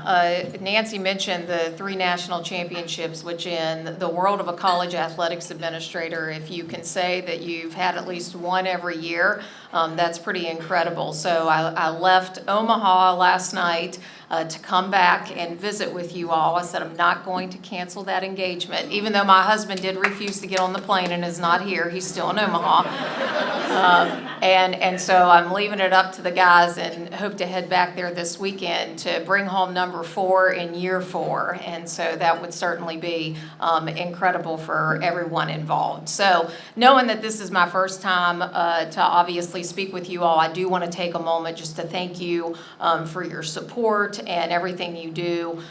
Nancy mentioned the 3 national championships, which in the world of a college athletics administrator, if you can say that you've had at least one every year, that's pretty incredible. So I left Omaha last night to come back and visit with you all. I said I'm not going to cancel that engagement, even though my husband did refuse to get on the plane and is not here. He's still in Omaha. And so I'm leaving it up to the guys and hope to head back there this weekend to bring home number 4 in year 4. And so that would certainly be incredible for everyone involved. So knowing that this is my first time to obviously speak with you all, I do want to take a moment just to thank you for your support and everything you do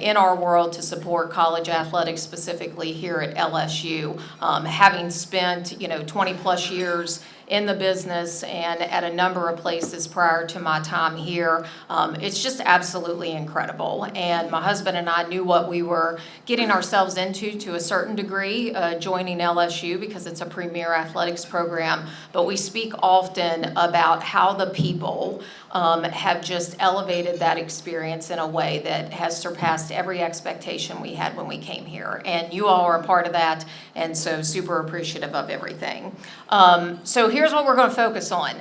in our world to support college athletics, specifically here at LSU. Having spent 20 plus years in the business and at a number of places prior to my time here, it's just absolutely incredible. And my husband and I knew what we were getting ourselves into to a certain degree, joining LSU because it's a premier athletics program. But we speak often about how the people have just elevated that experience in a way that has surpassed every expectation we had when we came here. And you all are a part of that, and so super appreciative of everything. So here's what we're going to focus on.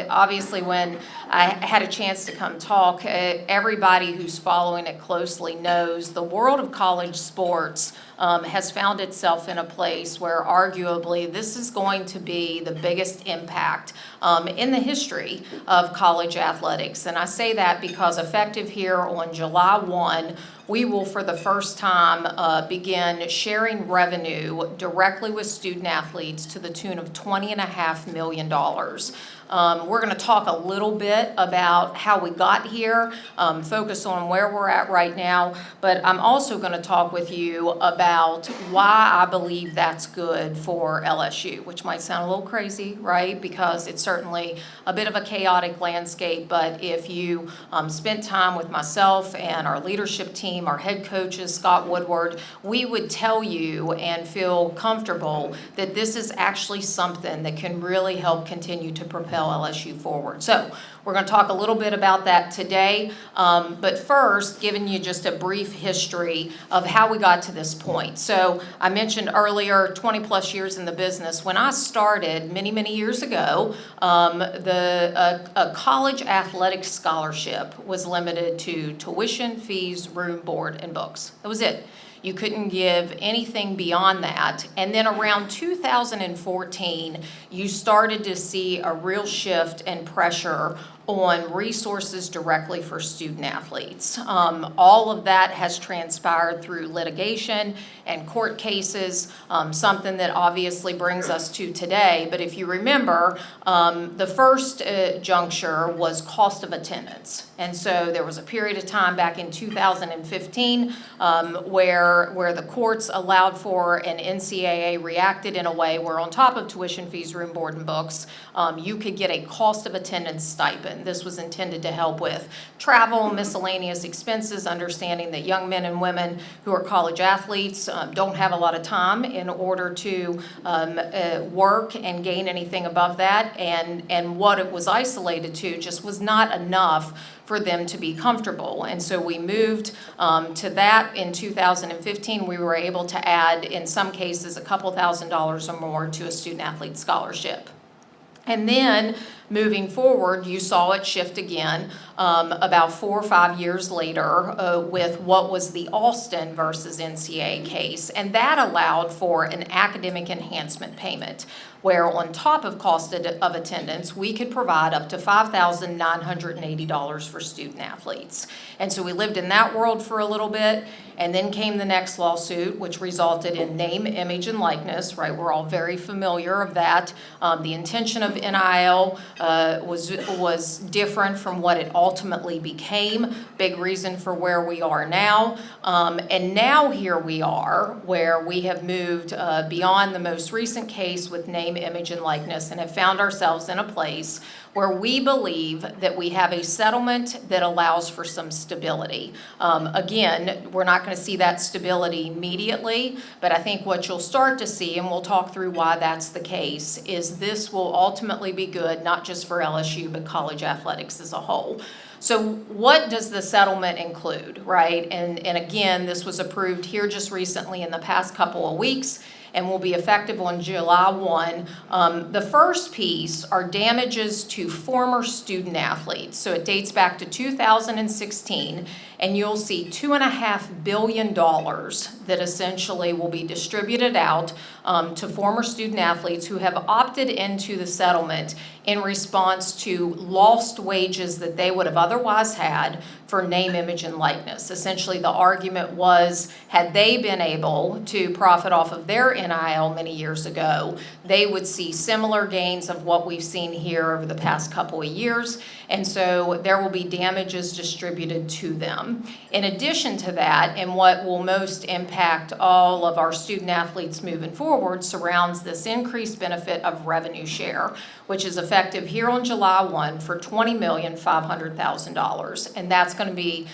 Obviously, when I had a chance to come talk, everybody who's following it closely knows the world of college sports has found itself in a place where arguably this is going to be the biggest impact in the history of college athletics. And I say that because effective here on July 1, we will for the first time begin sharing revenue directly with student athletes to the tune of $20.5 million. We're going to talk a little bit about how we got here, focus on where we're at right now, but I'm also going to talk with you about why I believe that's good for LSU, which might sound a little crazy, right? Because it's certainly a bit of a chaotic landscape, but if you spent time with myself and our leadership team, our head coaches, Scott Woodward, we would tell you and feel comfortable that this is actually something that can really help continue to propel LSU forward. So we're going to talk a little bit about that today, but first, giving you just a brief history of how we got to this point. So I mentioned earlier, 20 plus years in the business. When I started many, many years ago, a college athletics scholarship was limited to tuition, fees, room, board, and books. That was it. You couldn't give anything beyond that. And then around 2014, you started to see a real shift and pressure on resources directly for student athletes. All of that has transpired through litigation and court cases, something that obviously brings us to today. But if you remember, the first juncture was cost of attendance. And so there was a period of time back in 2015 where the courts allowed for and NCAA reacted in a way where on top of tuition, fees, room, board, and books, you could get a cost of attendance stipend. This was intended to help with travel, miscellaneous expenses, understanding that young men and women who are college athletes don't have a lot of time in order to work and gain anything above that. And what it was isolated to just was not enough for them to be comfortable. And so we moved to that in 2015. We were able to add, in some cases, a couple $1,000s or more to a student athlete scholarship. And then moving forward, you saw it shift again about 4 or 5 years later with what was the Austin versus NCAA case. And that allowed for an academic enhancement payment, where on top of cost of attendance, we could provide up to $5,980 for student athletes. And so we lived in that world for a little bit, and then came the next lawsuit, which resulted in name, image, and likeness, right? We're all very familiar of that. The intention of NIL was different from what it ultimately became. Big reason for where we are now. And now here we are, where we have moved beyond the most recent case with name, name, image, and likeness, and have found ourselves in a place where we believe that we have a settlement that allows for some stability. Again, we're not going to see that stability immediately, but I think what you'll start to see, and we'll talk through why that's the case, is this will ultimately be good, not just for LSU, but college athletics as a whole. So what does the settlement include, right? And again, this was approved here just recently in the past couple of weeks and will be effective on July 1. The first piece are damages to former student athletes. So it dates back to 2016, and you'll see $2.5 billion that essentially will be distributed out to former student athletes who have opted into the settlement in response to lost wages that they would have otherwise had for name, image, and likeness. Essentially, the argument was, had they been able to profit off of their NIL many years ago, they would see similar gains of what we've seen here over the past couple of years, and so there will be damages distributed to them. In addition to that, and what will most impact all of our student athletes moving forward, surrounds this increased benefit of revenue share, which is effective here on July 1 for $20,500,000, and that's going to be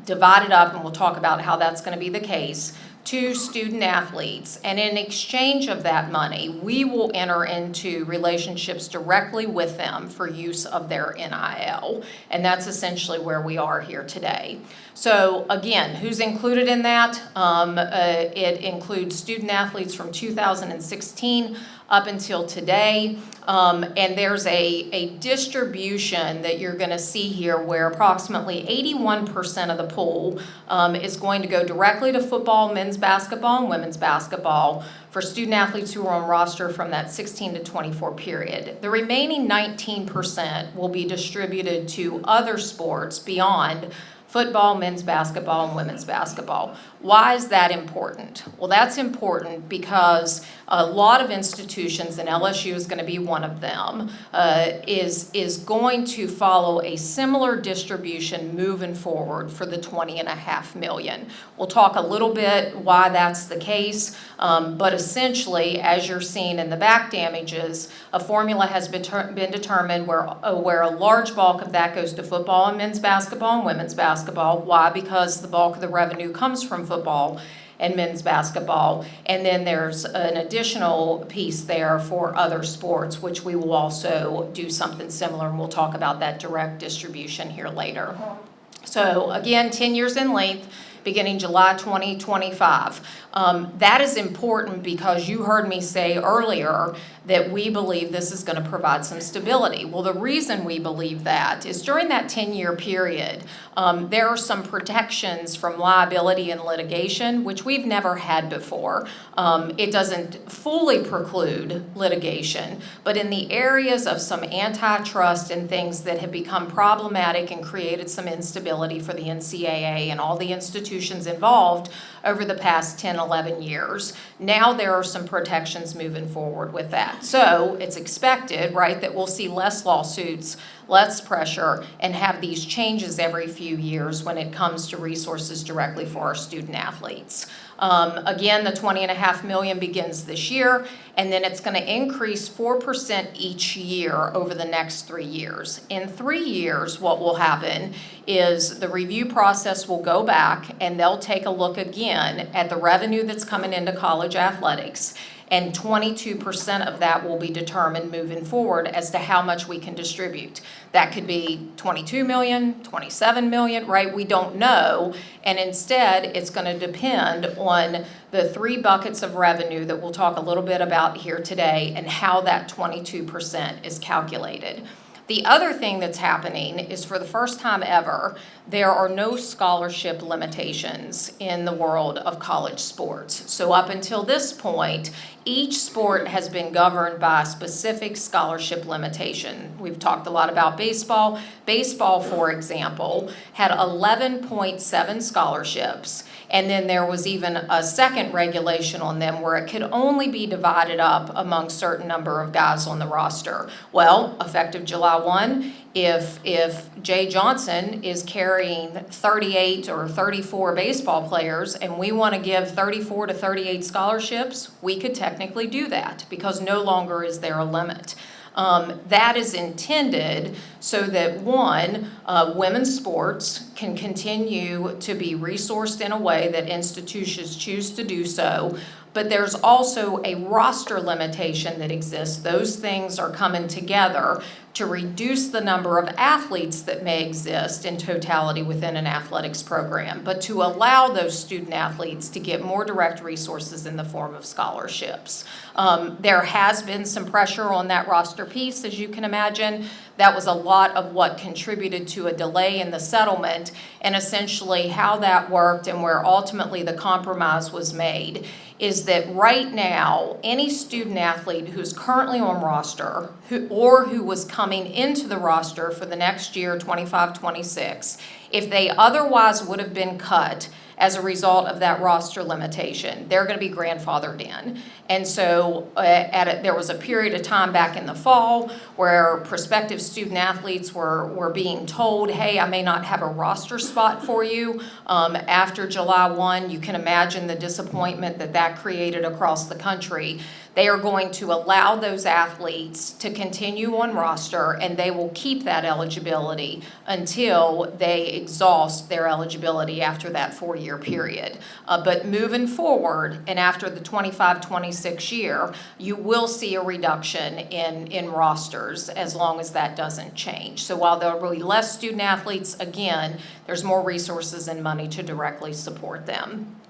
divided up, and we'll talk about how that's going to be the case, to student athletes. And in exchange of that money, we will enter into relationships directly with them for use of their NIL. And that's essentially where we are here today. So again, who's included in that? It includes student athletes from 2016 up until today. And there's a distribution that you're going to see here where approximately 81% of the pool is going to go directly to football, men's basketball, and women's basketball for student athletes who are on roster from that 16 to 24 period. The remaining 19% will be distributed to other sports beyond football, men's basketball, and women's basketball. Why is that important? Well, that's important because a lot of institutions, and LSU is going to be one of them, is going to follow a similar distribution moving forward for the $20.5 million. We'll talk a little bit why that's the case, but essentially, as you're seeing in the back damages, a formula has been determined where a large bulk of that goes to football and men's basketball and women's basketball. Why? Because the bulk of the revenue comes from football and men's basketball, and then there's an additional piece there for other sports, which we will also do something similar, and we'll talk about that direct distribution here later. So again, 10 years in length, beginning July 2025. That is important because you heard me say earlier that we believe this is going to provide some stability. Well, the reason we believe that is during that 10-year period, there are some protections from liability and litigation, which we've never had before. It doesn't fully preclude litigation, but in the areas of some antitrust and things that have become problematic and created some instability for the NCAA and all the institutions involved over the past 10, 11 years, now there are some protections moving forward with that. So it's expected, right, that we'll see less lawsuits, less pressure, and have these changes every few years when it comes to resources directly for our student athletes. Again, the $20.5 million begins this year, and then it's going to increase 4% each year over the next 3 years. In 3 years, what will happen is the review process will go back, and they'll take a look again at the revenue that's coming into college athletics, and 22% of that will be determined moving forward as to how much we can distribute. That could be 22 million, 27 million, right? We don't know. And instead, it's going to depend on the 3 buckets of revenue that we'll talk a little bit about here today and how that 22% is calculated. The other thing that's happening is, for the first time ever, there are no scholarship limitations in the world of college sports. So up until this point, each sport has been governed by a specific scholarship limitation. We've talked a lot about baseball. Baseball, for example, had 11.7 scholarships, And then there was even a second regulation on them where it could only be divided up among a certain number of guys on the roster. Well, effective July 1, if Jay Johnson is carrying 38 or 34 baseball players and we want to give 34 to 38 scholarships, we could technically do that because no longer is there a limit. That is intended so that, one, women's sports can continue to be resourced in a way that institutions choose to do so, but there's also a roster limitation that exists. Those things are coming together to reduce the number of athletes that may exist in totality within an athletics program, but to allow those student athletes to get more direct resources in the form of scholarships. There has been some pressure on that roster piece, as you can imagine. That was a lot of what contributed to a delay in the settlement, and essentially how that worked and where ultimately the compromise was made is that right now, any student athlete who's currently on roster who was coming into the roster for the next year, 25-26, if they otherwise would have been cut as a result of that roster limitation, they're going to be grandfathered in. And so there was a period of time back in the fall where prospective student athletes were being told, hey, I may not have a roster spot for you after July 1. You can imagine the disappointment that created across the country. They are going to allow those athletes to continue on roster, and they will keep that eligibility until they exhaust their eligibility after that 4-year period. But moving forward, and after the 25-26 year, you will see a reduction in rosters as long as that doesn't change. So while there will be less student athletes, again, there's more resources and money to directly support them.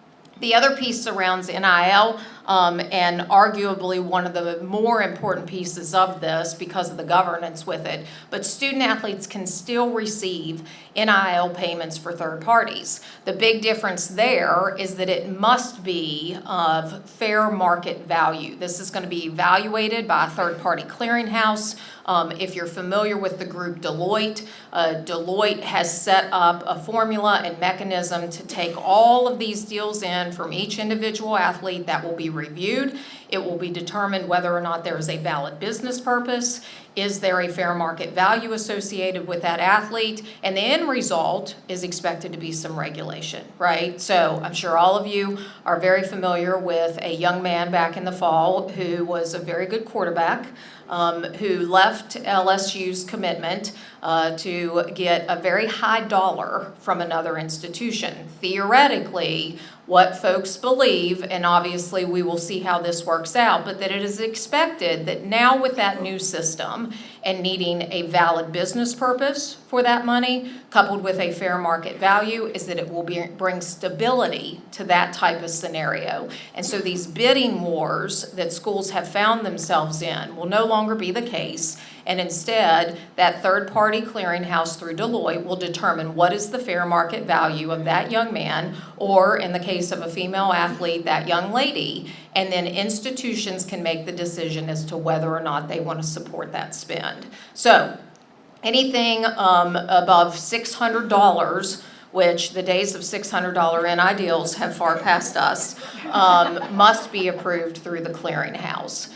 The other piece surrounds NIL, and arguably one of the more important pieces of this because of the governance with it, but student athletes can still receive NIL payments for third parties. The big difference there is that it must be of fair market value. This is going to be evaluated by a third-party clearinghouse. If you're familiar with the group Deloitte, Deloitte has set up a formula and mechanism to take all of these deals in from each individual athlete that will be reviewed. It will be determined whether or not there is a valid business purpose. Is there a fair market value associated with that athlete? And the end result is expected to be some regulation, right? So I'm sure all of you are very familiar with a young man back in the fall who was a very good quarterback, who left LSU's commitment to get a very high dollar from another institution. Theoretically, what folks believe, and obviously we will see how this works out, but that it is expected that now with that new system and needing a valid business purpose for that money, coupled with a fair market value, is that it will bring stability to that type of scenario. And so these bidding wars that schools have found themselves in will no longer be the case. And instead, that third-party clearinghouse through Deloitte will determine what is the fair market value of that young man, or in the case of a female athlete, that young lady, and then institutions can make the decision as to whether or not they want to support that spend. So anything above $600, which the days of $600 NI deals have far past us, must be approved through the clearinghouse.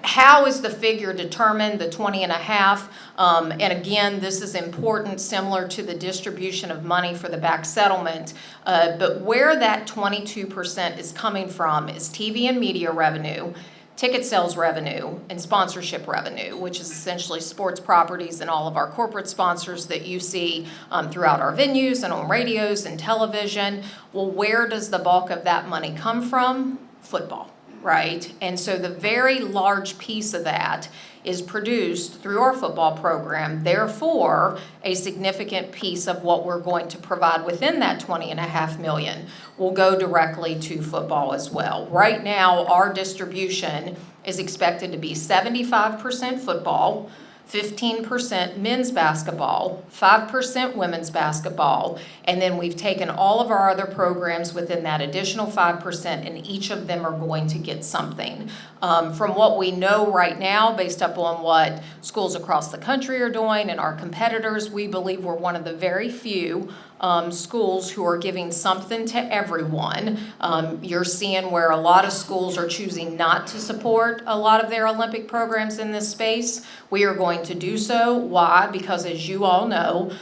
How is the figure determined, the 20.5? And again, this is important, similar to the distribution of money for the back settlement. But where that 22% is coming from is TV and media revenue, ticket sales revenue, and sponsorship revenue, which is essentially sports properties and all of our corporate sponsors that you see throughout our venues and on radios and television. Well, where does the bulk of that money come from? Football. Right? And so the very large piece of that is produced through our football program. Therefore, a significant piece of what we're going to provide within that $20.5 million will go directly to football as well. Right now, our distribution is expected to be 75% football, 15% men's basketball, 5% women's basketball, and then we've taken all of our other programs within that additional 5%, and each of them are going to get something. From what we know right now, based upon what schools across the country are doing and our competitors, we believe we're one of the very few schools who are giving something to everyone. You're seeing where a lot of schools are choosing not to support a lot of their Olympic programs in this space. We are going to do so. Why? Because as you all know,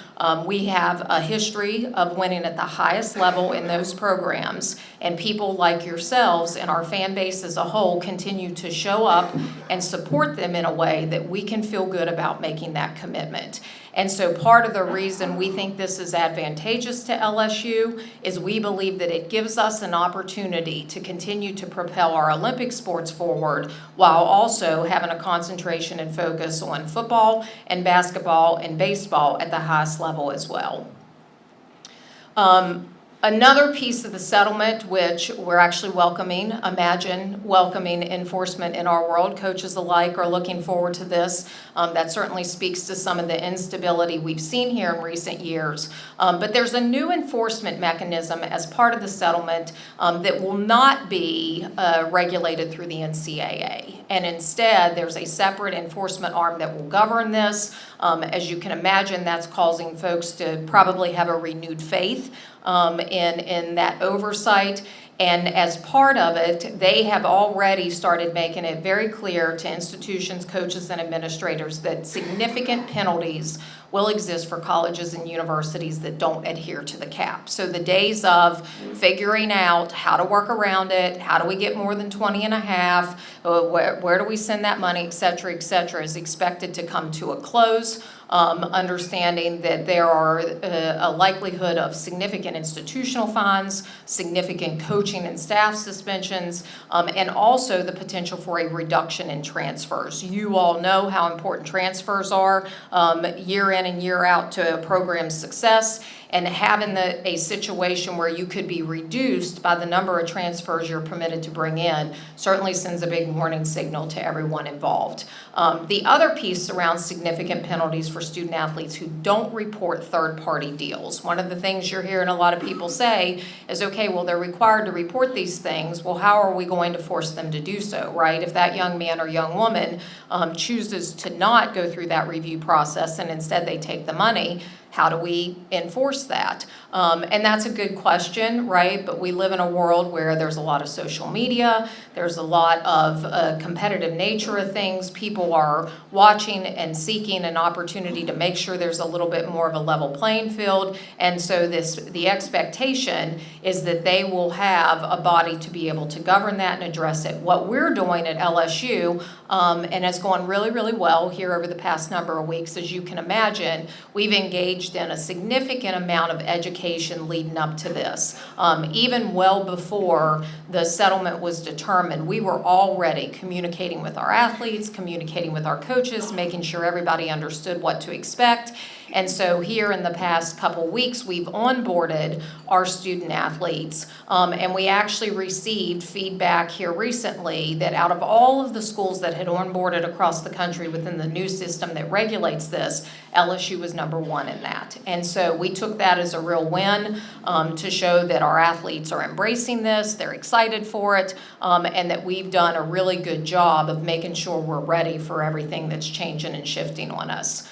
we have a history of winning at the highest level in those programs, and people like yourselves and our fan base as a whole continue to show up and support them in a way that we can feel good about making that commitment. And so part of the reason we think this is advantageous to LSU is we believe that it gives us an opportunity to continue to propel our Olympic sports forward while also having a concentration and focus on football and basketball and baseball at the highest level as well. Another piece of the settlement, which we're actually welcoming, imagine welcoming enforcement in our world. Coaches alike are looking forward to this. That certainly speaks to some of the instability we've seen here in recent years. But there's a new enforcement mechanism as part of the settlement that will not be regulated through the NCAA. And instead, there's a separate enforcement arm that will govern this. As you can imagine, that's causing folks to probably have a renewed faith in that oversight. And as part of it, they have already started making it very clear to institutions, coaches, and administrators that significant penalties will exist for colleges and universities that don't adhere to the cap. So the days of figuring out how to work around it, how do we get more than 20 and a half, where do we send that money, et cetera, is expected to come to a close. Understanding that there are a likelihood of significant institutional fines, significant coaching and staff suspensions, and also the potential for a reduction in transfers. You all know how important transfers are year in and year out to a program's success. And having a situation where you could be reduced by the number of transfers you're permitted to bring in certainly sends a big warning signal to everyone involved. The other piece around significant penalties for student athletes who don't report third-party deals. One of the things you're hearing a lot of people say is, okay, well, they're required to report these things. Well, how are we going to force them to do so, right? If that young man or young woman chooses to not go through that review process and instead they take the money, how do we enforce that? And that's a good question, right? But we live in a world where there's a lot of social media, there's a lot of competitive nature of things. People are watching and seeking an opportunity to make sure there's a little bit more of a level playing field. And so the expectation is that they will have a body to be able to govern that and address it. What we're doing at LSU, and it's gone really, really well here over the past number of weeks, as you can imagine, we've engaged in a significant amount of education leading up to this. Even well before the settlement was determined, we were already communicating with our athletes, communicating with our coaches, making sure everybody understood what to expect. And so here in the past couple weeks, we've onboarded our student athletes, and we actually received feedback here recently that out of all of the schools that had onboarded across the country within the new system that regulates this, LSU was #1 in that. And so we took that as a real win to show that our athletes are embracing this, they're excited for it, and that we've done a really good job of making sure we're ready for everything that's changing and shifting on us.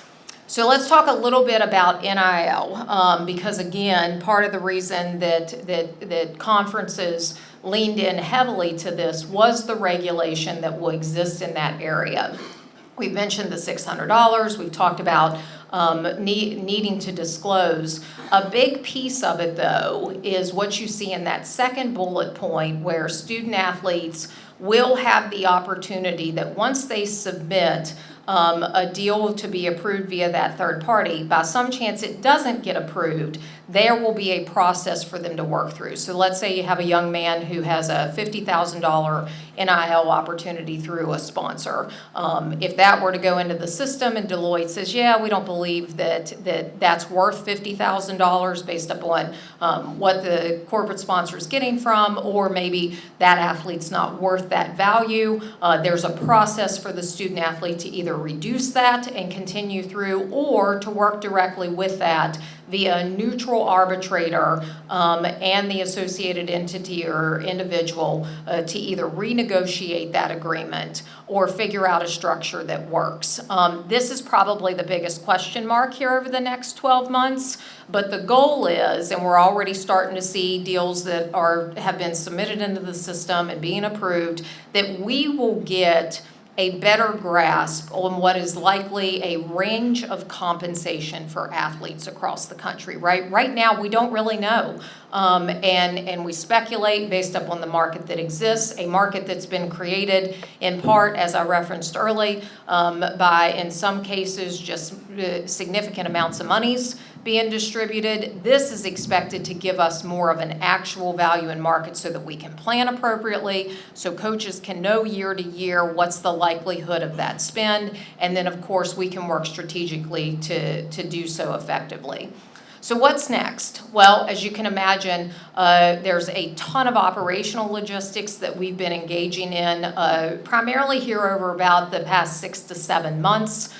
So let's talk a little bit about NIL, because again, part of the reason that conferences leaned in heavily to this was the regulation that will exist in that area. We've mentioned the $600, we've talked about needing to disclose. A big piece of it, though, is what you see in that second bullet point where student athletes will have the opportunity that once they submit a deal to be approved via that third party, by some chance it doesn't get approved, there will be a process for them to work through. So let's say you have a young man who has a $50,000 NIL opportunity through a sponsor. If that were to go into the system and Deloitte says, yeah, we don't believe that's worth $50,000 based upon what the corporate sponsor is getting from, or maybe that athlete's not worth that value, there's a process for the student athlete to either reduce that and continue through, or to work directly with that via a neutral arbitrator and the associated entity or individual to either renegotiate that agreement or figure out a structure that works. This is probably the biggest question mark here over the next 12 months, but the goal is, and we're already starting to see deals that have been submitted into the system and being approved, that we will get a better grasp on what is likely a range of compensation for athletes across the country, right? Right now, we don't really know. And we speculate based upon the market that exists, a market that's been created in part, as I referenced early, by, in some cases, just significant amounts of monies being distributed. This is expected to give us more of an actual value in market so that we can plan appropriately, so coaches can know year to year what's the likelihood of that spend, and then of course we can work strategically to do so effectively. So what's next? Well, as you can imagine, there's a ton of operational logistics that we've been engaging in, primarily here over about the past 6 to 7 months.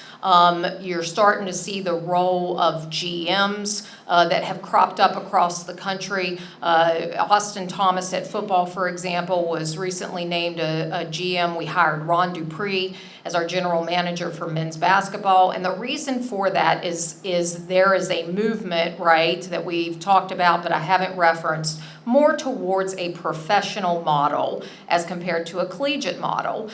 You're starting to see the role of GMs that have cropped up across the country. Austin Thomas at football, for example, was recently named a GM. We hired Ron Dupree as our general manager for men's basketball. And the reason for that is there is a movement, right, that we've talked about, but I haven't referenced, more towards a professional model as compared to a collegiate model.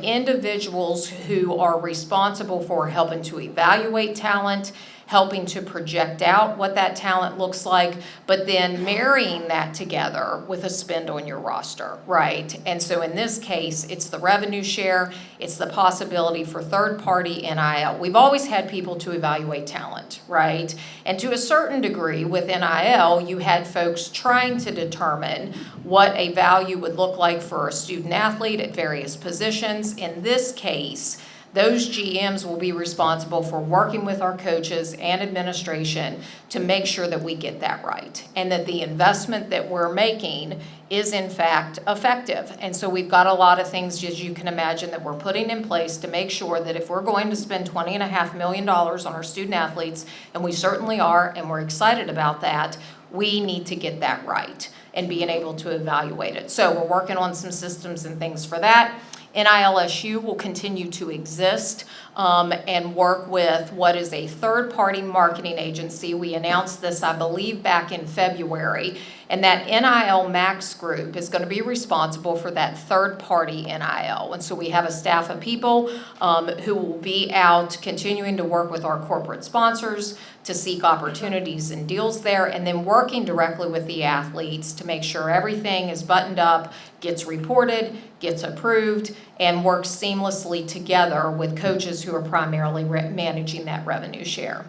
Individuals who are responsible for helping to evaluate talent, helping to project out what that talent looks like, but then marrying that together with a spend on your roster, right? And so in this case, it's the revenue share, it's the possibility for third-party NIL. We've always had people to evaluate talent, right? And to a certain degree with NIL, you had folks trying to determine what a value would look like for a student athlete at various positions. In this case, those GMs will be responsible for working with our coaches and administration to make sure that we get that right and that the investment that we're making is in fact effective. And so we've got a lot of things, as you can imagine, that we're putting in place to make sure that if we're going to spend $20.5 million on our student athletes, and we certainly are, and we're excited about that, we need to get that right and being able to evaluate it. So we're working on some systems and things for that. LSU will continue to exist and work with what is a third-party marketing agency. We announced this, I believe, back in February, and that NIL Max group is going to be responsible for that third-party NIL. And so we have a staff of people who will be out continuing to work with our corporate sponsors to seek opportunities and deals there, and then working directly with the athletes to make sure everything is buttoned up, gets reported, gets approved, and works seamlessly together with coaches who are primarily managing that revenue share.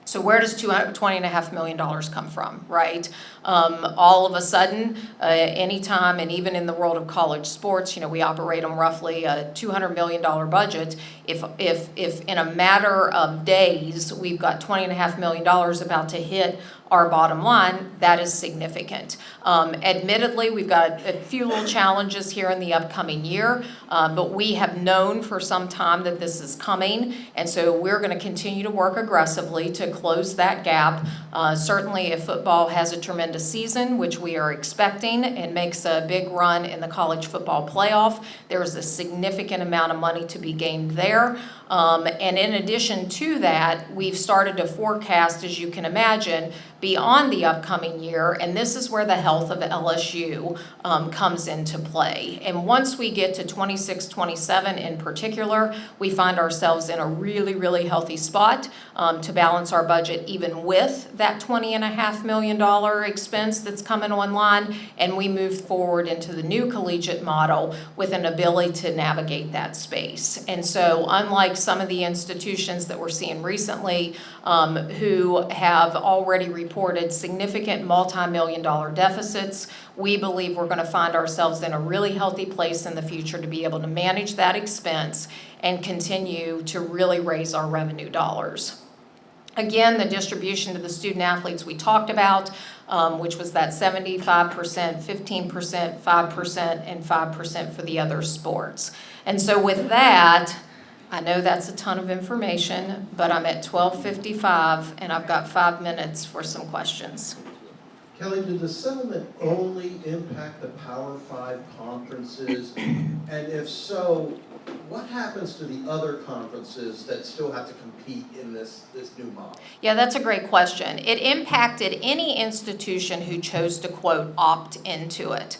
So where does $20.5 million come from, right? All of a sudden, anytime, and even in the world of college sports, you know, we operate on roughly a $200 million budget. If in a matter of days, we've got $20.5 million about to hit our bottom line, that is significant. Admittedly, we've got a few little challenges here in the upcoming year, but we have known for some time that this is coming, and so we're going to continue to work aggressively to close that gap. Certainly, if football has a tremendous season, which we are expecting, and makes a big run in the college football playoff, there is a significant amount of money to be gained there. And in addition to that, we've started to forecast, as you can imagine, beyond the upcoming year, and this is where the health of LSU comes into play. And once we get to 26, 27 in particular, we find ourselves in a really, really healthy spot to balance our budget even with that $20.5 million expense that's coming online, and we move forward into the new collegiate model with an ability to navigate that space. And so unlike some of the institutions that we're seeing recently who have already reported significant multi-million-dollar deficits, we believe we're going to find ourselves in a really healthy place in the future to be able to manage that expense and continue to really raise our revenue dollars. Again, the distribution to the student athletes we talked about, which was that 75%, 15%, 5%, and 5% for the other sports. And so with that, I know that's a ton of information, but I'm at 12:55 and I've got 5 minutes for some questions. Keli, did the settlement only impact the Power 5 conferences? And if so, what happens to the other conferences that still have to compete in this new model? Yeah, that's a great question. It impacted any institution who chose to, quote, opt into it.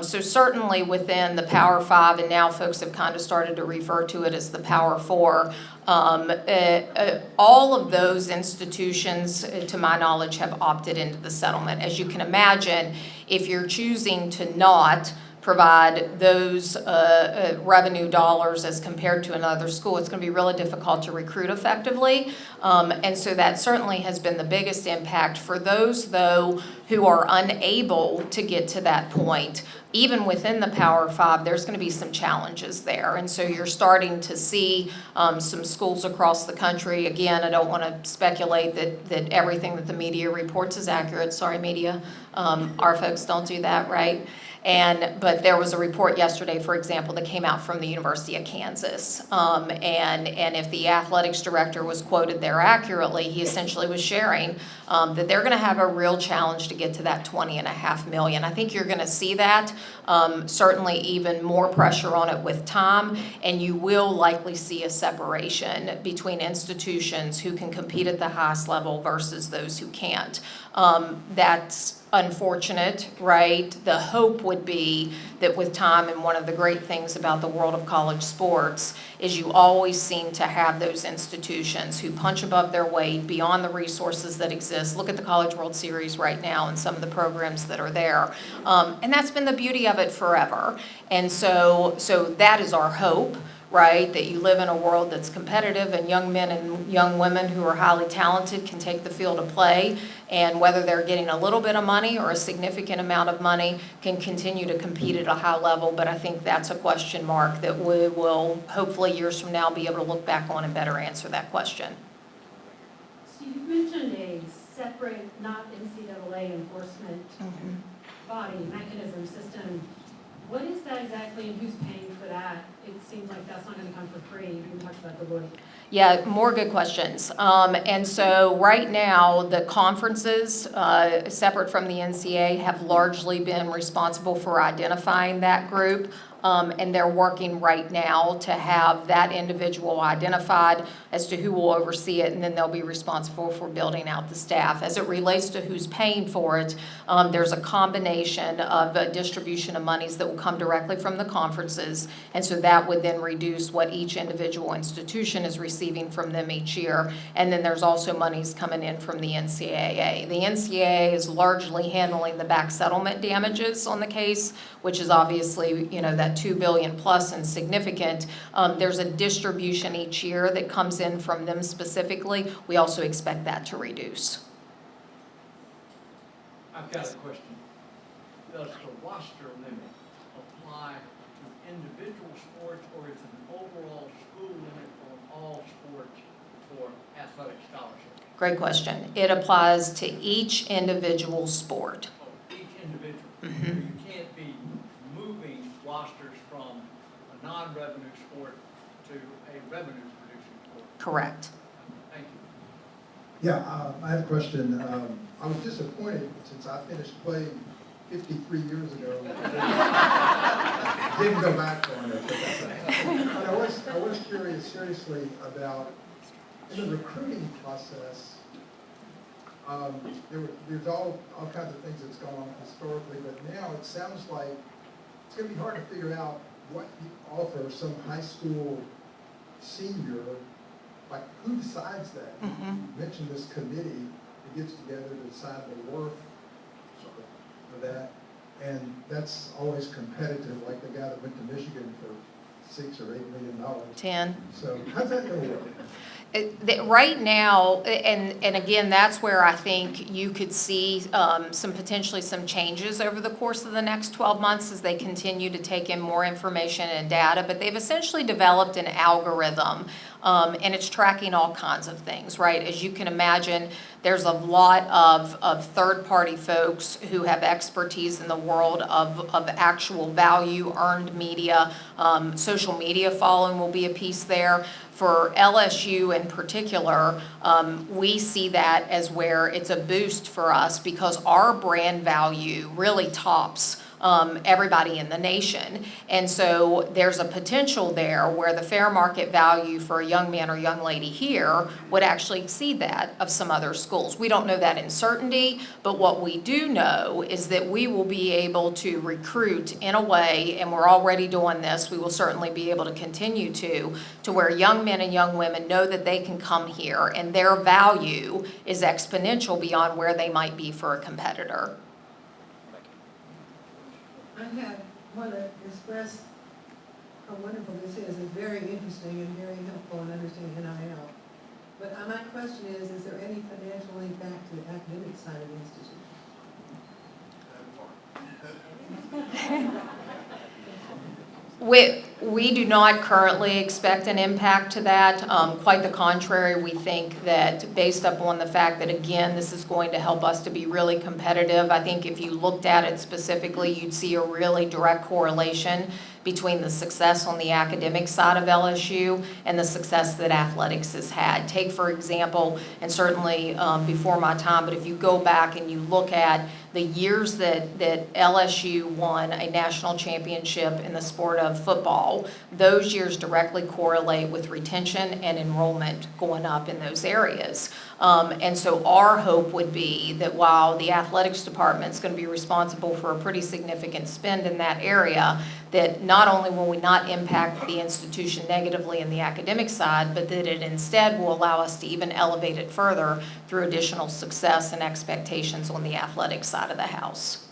So certainly within the Power 5, and now folks have kind of started to refer to it as the Power 4, all of those institutions, to my knowledge, have opted into the settlement. As you can imagine, if you're choosing to not provide those revenue dollars as compared to another school, it's going to be really difficult to recruit effectively. And so that certainly has been the biggest impact. For those, though, who are unable to get to that point, even within the Power 5, there's going to be some challenges there. And so you're starting to see some schools across the country. Again, I don't want to speculate that everything that the media reports is accurate. Sorry, media. Our folks don't do that, right? But there was a report yesterday, for example, that came out from the University of Kansas. And if the athletics director was quoted there accurately, he essentially was sharing that they're going to have a real challenge to get to that $20.5 million. I think you're going to see that, certainly even more pressure on it with time, and you will likely see a separation between institutions who can compete at the highest level versus those who can't. That's unfortunate, right? The hope would be that with time, and one of the great things about the world of college sports is you always seem to have those institutions who punch above their weight beyond the resources that exist. Look at the College World Series right now and some of the programs that are there. And that's been the beauty of it forever. And so that is our hope, right? That you live in a world that's competitive and young men and young women who are highly talented can take the field of play, and whether they're getting a little bit of money or a significant amount of money can continue to compete at a high level. But I think that's a question mark that we will hopefully years from now be able to look back on and better answer that question. So you mentioned a separate, not NCAA enforcement body, mechanism, system. What is that exactly, and who's paying for that? It seems like that's not going to come for free. You talked about the Deloitte. Yeah, more good questions. And so right now, the conferences, separate from the NCAA, have largely been responsible for identifying that group. And they're working right now to have that individual identified as to who will oversee it, and then they'll be responsible for building out the staff. As it relates to who's paying for it, there's a combination of a distribution of monies that will come directly from the conferences, and so that would then reduce what each individual institution is receiving from them each year. And then there's also monies coming in from the NCAA. The NCAA is largely handling the back settlement damages on the case, which is obviously, that $2 billion plus and significant. There's a distribution each year that comes in from them specifically. We also expect that to reduce. I've got a question. Does the roster limit apply to individual sports, or is it an overall school limit on all sports for athletic scholarships? Great question. It applies to each individual sport. Oh, each individual. Mm-hmm. You can't be moving rosters from a non-revenue sport to a revenue-producing sport. Correct. Thank you. Yeah, I have a question. I was disappointed since I finished playing 53 years ago. Didn't go back on it. But I was curious, seriously, about in the recruiting process. There's all kinds of things that's gone on historically, but now it sounds like it's going to be hard to figure out what you offer some high school senior. Like, who decides that? Mm-hmm. You mentioned this committee that gets together to decide the worth sort of that, and that's always competitive, like the guy that went to Michigan for $6 or $8 million. 10. So how's that going to work? Right now, and again, that's where I think you could see potentially some changes over the course of the next 12 months as they continue to take in more information and data. But they've essentially developed an algorithm, and it's tracking all kinds of things, right? As you can imagine, there's a lot of third-party folks who have expertise in the world of actual value, earned media. Social media following will be a piece there. for LSU in particular, we see that as where it's a boost for us because our brand value really tops everybody in the nation. And so there's a potential there where the fair market value for a young man or young lady here would actually exceed that of some other schools. We don't know that in certainty, but what we do know is that we will be able to recruit in a way, and we're already doing this, we will certainly be able to continue to where young men and young women know that they can come here and their value is exponential beyond where they might be for a competitor. I want to express how wonderful this is. It's very interesting and very helpful in understanding NIL. But my question is there any financial impact to the academic side of the institution? We do not currently expect an impact to that. Quite the contrary, we think that based upon the fact that, again, this is going to help us to be really competitive. I think if you looked at it specifically, you'd see a really direct correlation between the success on the academic side of LSU and the success that athletics has had. Take, for example, and certainly before my time, but if you go back and you look at the years that LSU won a national championship in the sport of football, those years directly correlate with retention and enrollment going up in those areas. And so our hope would be that while the athletics department is going to be responsible for a pretty significant spend in that area, that not only will we not impact the institution negatively in the academic side, but that it instead will allow us to even elevate it further through additional success and expectations on the athletic side of the house.